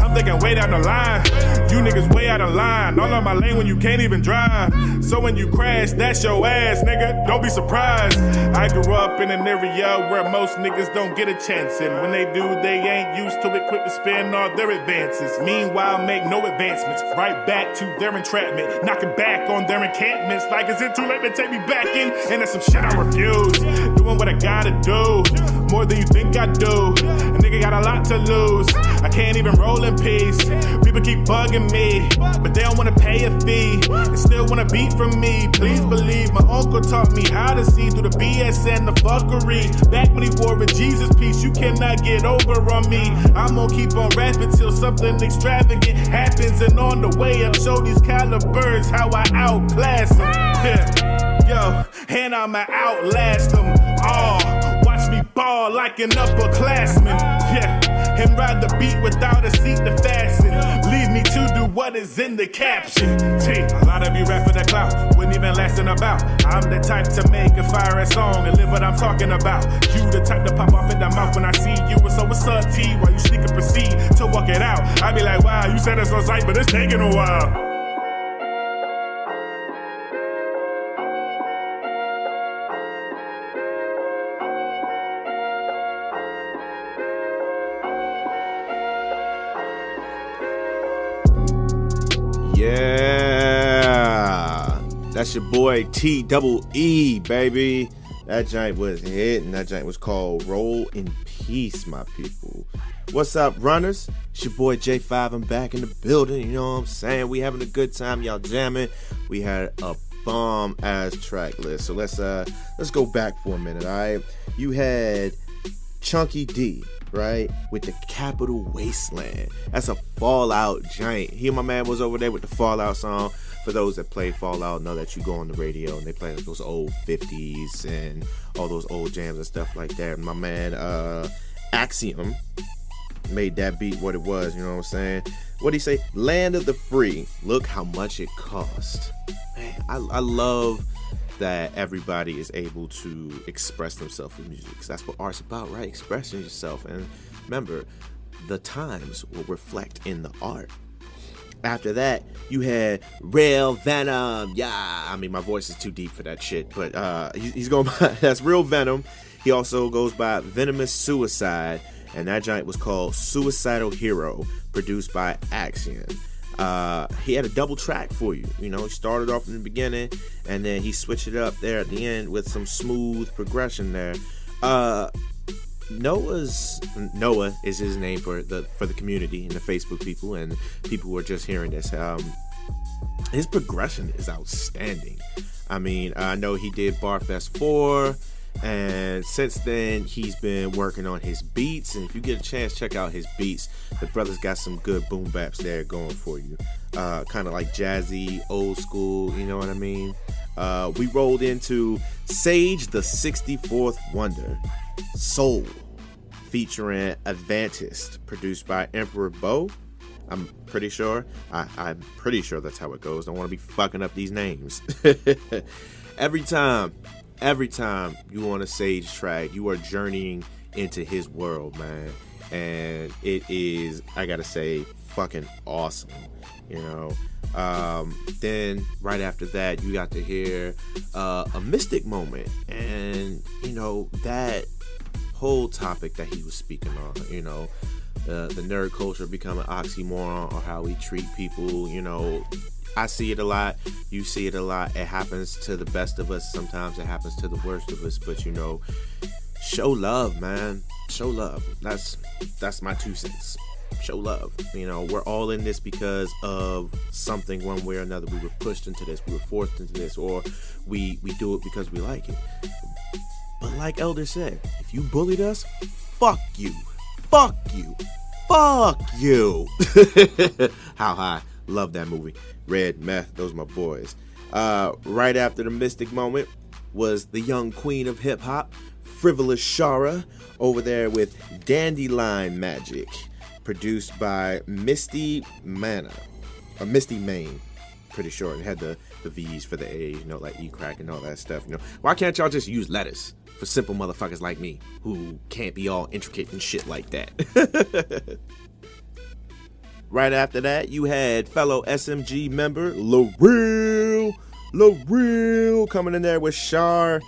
I'm thinking way down the line. You niggas way out of line. All on my lane when you can't even drive. So when you crash, that's your ass, nigga. Don't be surprised. I grew up in an area where most niggas don't get a chance. And when they do, they ain't used to it. Quick to spend all their advances. Meanwhile, make no advancements. Right back to their entrapment. Knocking back on their encampments. Like, is it too late to take me back in? And that's some shit I refuse. Doing what I gotta do. More than you think I do. A nigga got a lot to lose. I can't even roll in peace. People keep bugging me, but they don't wanna pay a fee and still wanna beat from me. Please believe my uncle taught me how to see through the BS and the fuckery. Back when he wore a Jesus piece, you cannot get over on me. I'm gonna keep on rapping till something extravagant happens. And on the way up, show these calibers how I outclass them. Yeah. Yo, and I'ma outlast them all. Watch me ball like an upperclassman. Yeah. And ride the beat without a seat to fasten. Leave me to do what what is in the caption. T, a lot of you rap for the clout, wouldn't even last in a bout. I'm the type to make a fire song and live what I'm talking about. You the type to pop off in the mouth when I see you. And so what's up, T? While you sneak and proceed to walk it out. I be like, wow, you said it's on sight, but it's taking a while. Yeah, that's your boy T.E.E, baby. That giant was hitting. That giant was called Roll in Peace, my people. What's up, runners? It's your boy J5. I'm back in the building. You know what I'm saying? We having a good time. Y'all jamming. We had a bomb ass track list. So let's go back for a minute. All right, you had Chunky D, right, with the capital Wasteland. That's a Fallout giant. He and my man was over there with the Fallout song. For those that play Fallout, know that you go on the radio and they play like those old 50s and all those old jams and stuff like that. My man Axiom made that beat what it was, you know what I'm saying? What'd he say? Land of the free. Look how much it cost. Man, I love that everybody is able to express themselves with music, because that's what art's about, right? Expressing yourself. And remember, the times will reflect in the art. After that, you had Real Venom. Yeah, I mean, my voice is too deep for that shit, but he's going by, that's Real Venom. He also goes by Venomous Suicide, and that giant was called Suicidal Hero, produced by Axiom. He had a double track for you. You know, he started off in the beginning, and then he switched it up there at the end with some smooth progression there. Noah is his name for the community and the Facebook people and people who are just hearing this. His progression is outstanding. I mean, I know he did Barfest 4, and since then he's been working on his beats. And if you get a chance, check out his beats. The brother's got some good boom baps there going for you. Kind of like jazzy, old school. You know what I mean? We rolled into Sage the 64th Wonder, Soul, featuring Avantist, produced by Emperor Bo. I'm pretty sure. I'm pretty sure that's how it goes. Don't want to be fucking up these names. Every time you want a Sage track, you are journeying into his world, man. And it is, I gotta say, fucking awesome. You know. Then right after that, you got to hear a Mystic moment, and you know that whole topic that he was speaking on, you know, the nerd culture becoming oxymoron, or how we treat people. You know, I see it a lot, you see it a lot. It happens to the best of us. Sometimes it happens to the worst of us. But you know, show love, man. Show love. That's my 2 cents. Show love. You know, we're all in this because of something, one way or another. We were pushed into this, we were forced into this, or we do it because we like it. But like Elder said, if you bullied us, fuck you. Fuck you. Fuck you. How high. Love that movie. Red Meth, those are my boys. Right after the Mystic moment was the young queen of hip hop, Frivolous Shara, over there with Dandelion Magic, produced by Misty Mane. Pretty sure it had the V's for the A, you know, like E-crack and all that stuff. You know, why can't y'all just use letters for simple motherfuckers like me who can't be all intricate and shit like that? Right after that, you had fellow SMG member L'Real coming in there with Char.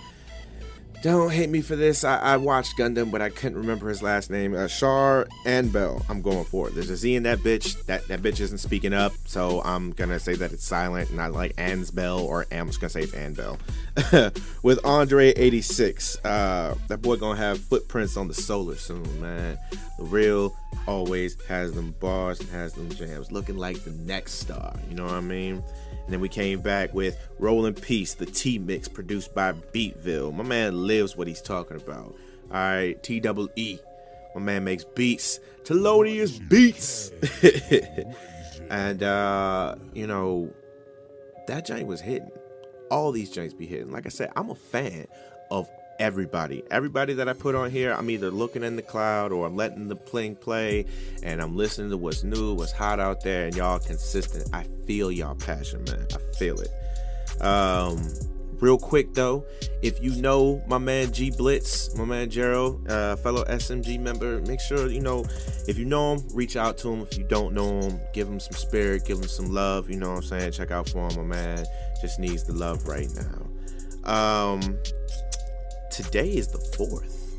Don't hate me for this. I watched Gundam, but I couldn't remember his last name. Char Aznabel. I'm going for it. There's a Z in that bitch. That bitch isn't speaking up, so I'm gonna say that it's silent, not like Aznabel, or I'm just gonna say it's Aznabel. With Andre 86. That boy gonna have footprints on the solar soon, man. The Real always has them bars and has them jams, looking like the next star. You know what I mean? And then we came back with Roll in Peace, the T-Mix, produced by Beatville. My man lives what he's talking about. All right, T.E.E. My man makes beats. Thelonious Beats. And, you know, that joint was hitting. All these joints be hitting. Like I said, I'm a fan of everybody that I put on here. I'm either looking in the cloud or I'm letting the pling play, and I'm listening to what's new, what's hot out there, and y'all consistent. I feel y'all passion, man. I feel it. Real quick though, if you know my man G Blitz, my man Gerald, fellow SMG member, make sure, you know, if you know him, reach out to him. If you don't know him, give him some spirit, give him some love, you know what I'm saying? Check out for him, my man just needs the love right now. Today is the 4th,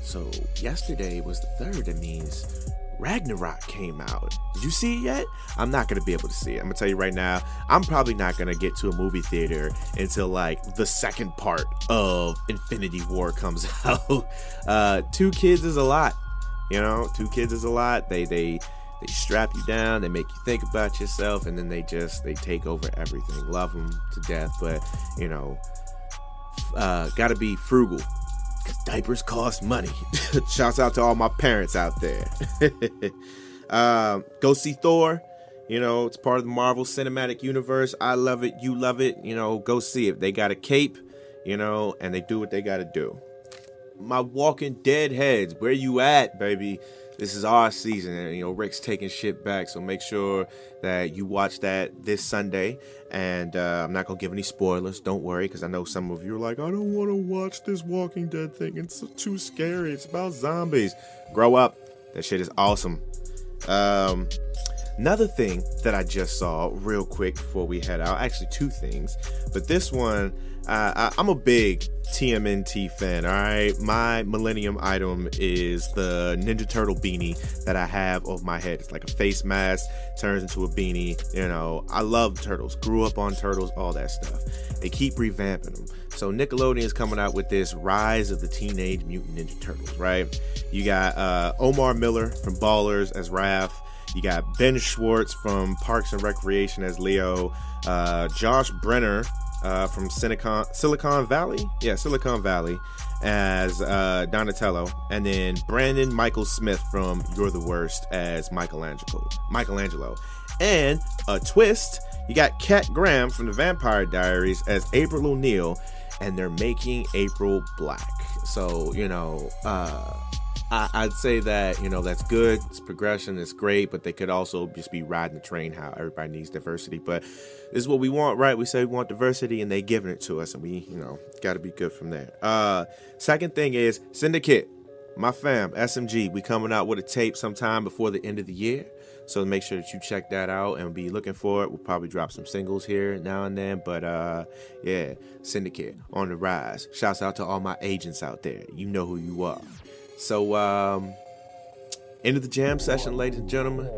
so yesterday was the 3rd. That means Ragnarok came out. Did you see it yet? I'm not going to be able to see it. I'm going to tell you right now, I'm probably not going to get to a movie theater until like the second part of Infinity War comes out. 2 kids is a lot. You know, 2 kids is a lot. They strap you down, they make you think about yourself, and then they take over everything. Love them to death, but you know, gotta be frugal. Diapers cost money. Shouts out to all my parents out there. Go see Thor. You know, it's part of the Marvel Cinematic Universe. I love it. You love it. You know, go see it. They got a cape, you know, and they do what they got to do. My Walking Dead heads, where you at, baby? This is our season, and you know, Rick's taking shit back, so make sure that you watch that this Sunday. And I'm not gonna give any spoilers, don't worry, because I know some of you are like, I don't want to watch this Walking Dead thing, it's too scary, it's about zombies. Grow up, that shit is awesome. Another thing that I just saw real quick before we head out, actually 2 things, but this one, I'm a big TMNT fan, alright? My Millennium item is the Ninja Turtle beanie that I have over my head. It's like a face mask, turns into a beanie. You know, I love turtles, grew up on turtles, all that stuff. They keep revamping them. So Nickelodeon is coming out with this Rise of the Teenage Mutant Ninja Turtles, right? You got Omar Miller from Ballers as Raph. You got Ben Schwartz from Parks and Recreation as Leo. Josh Brenner from Silicon Valley? Yeah, Silicon Valley as Donatello. And then Brandon Michael Smith from You're the Worst as Michelangelo. And a twist, you got Kat Graham from The Vampire Diaries as April O'Neil, and they're making April black. So, you know, I'd say that, you know, that's good. It's progression. It's great. But they could also just be riding the train how everybody needs diversity. But this is what we want, right? We say we want diversity, and they giving it to us. And we, you know, got to be good from there. Second thing is Syndicate. My fam, SMG. We coming out with a tape sometime before the end of the year. So make sure that you check that out and be looking for it. We'll probably drop some singles here now and then. But yeah, Syndicate on the rise. Shouts out to all my agents out there. You know who you are. So, end of the jam session, ladies and gentlemen.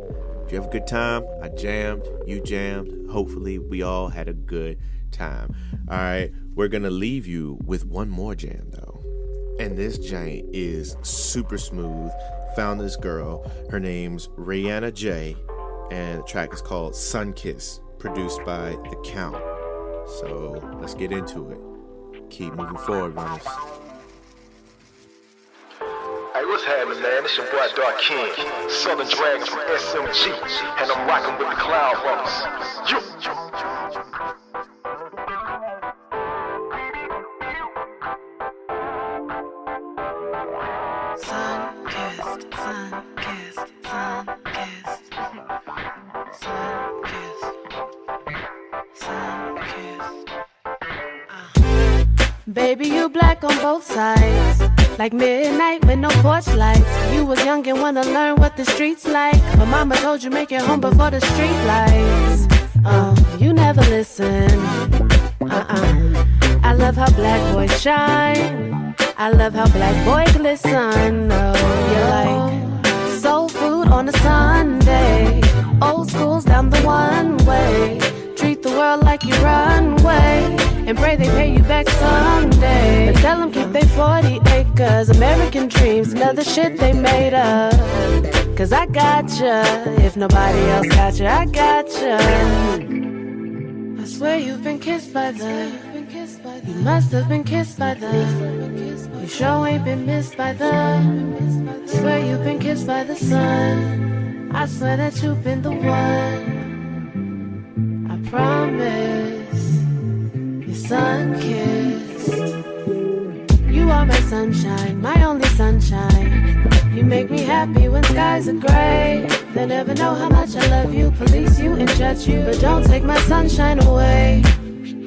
If you have a good time, I jammed, you jammed. Hopefully, we all had a good time. All right, we're going to leave you with one more jam, though. And this jam is super smooth. Found this girl. Her name's RayanaJay, and the track is called Sunkissed, produced by the Kount. So, let's get into it. Keep moving forward, runners. Hey, what's happening, man? It's your boy Dark King, Southern Dragon from SMG, and I'm rocking with the Cloud Runners. Yo. Sunkissed, sunkissed, sunkissed, sunkissed, sunkissed. Baby, you black on both sides. Like midnight with no porch lights. You was young and wanna learn what the streets like. But mama told you make it home before the street lights. You never listen. I love how black boys shine. I love how black boy glisten. You're like soul food on a Sunday. Old school's down the one way. Treat the world like you runway, and pray they pay you back someday. But tell them keep they 40 acres. American dreams, another shit they made up. Cause I gotcha, if nobody else got you, I gotcha. I swear you've been kissed by the, you must have been kissed by the, you sure ain't been missed by the, I swear you've been kissed by the sun. I swear that you've been the one. I promise you're sun-kissed. You are my sunshine, my only sunshine. You make me happy when skies are gray. They never know how much I love you, police you and judge you. But don't take my sunshine away.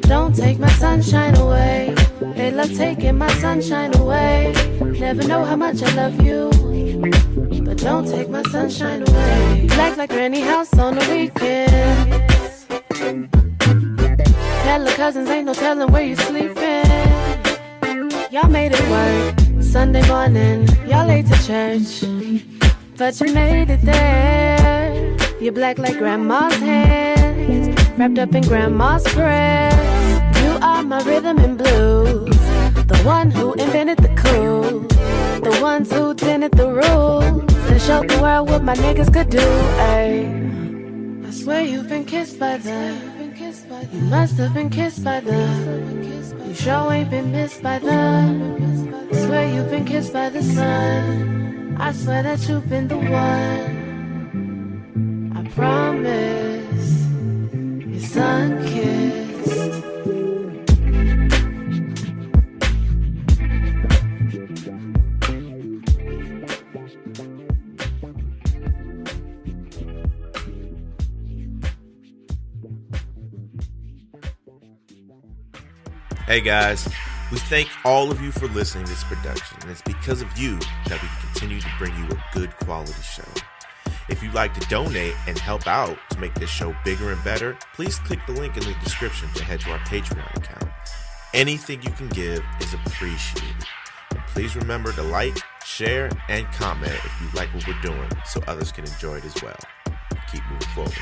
Don't take my sunshine away. They love taking my sunshine away. Never know how much I love you, but don't take my sunshine away. Black like granny house on the weekends. Hella cousins, ain't no telling where you sleeping. Y'all made it work. Sunday morning, y'all late to church, but you made it there. You're black like grandma's hands, wrapped up in grandma's prayers. You are my rhythm and blues, the one who invented the cool, the ones who dented the rules and showed the world what my niggas could do. Ay, I swear you've been kissed by the. You must have been kissed by the. You sure ain't been missed by the. I swear you've been kissed by the sun. I swear that you've been the one. I promise you're sun-kissed. Hey guys, we thank all of you for listening to this production, and it's because of you that we continue to bring you a good quality show. If you'd like to donate and help out to make this show bigger and better, please click the link in the description to head to our Patreon account. Anything you can give is appreciated. And please remember to like, share, and comment if you like what we're doing so others can enjoy it as well. Keep moving forward.